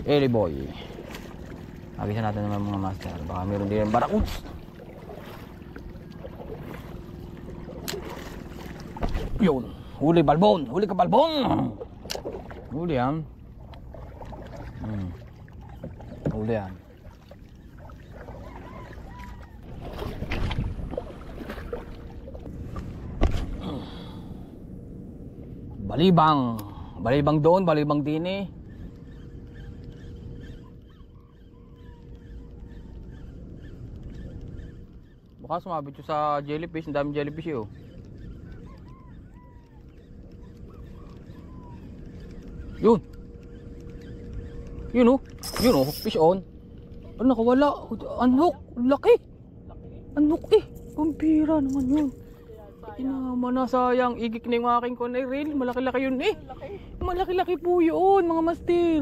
Eli boy. Agisan natin naman mga master. Baka meron din yung barakuts. Yun. Huli balbon. Huli ka balbon. Huli yan. Huli yan. Balibang. Balibang doon, balibang din eh. Baka sumabit yung sa jellyfish, ang daming jellyfish eh oh. Yun. Yun oh. Yun oh, fish on. Ano nakawala? Unhook, laki. Unhook eh. Pampira naman yun. Inama na, sayang. Igik na yung aking reel. Malaki-laki yun eh. Malaki-laki po yun mga master.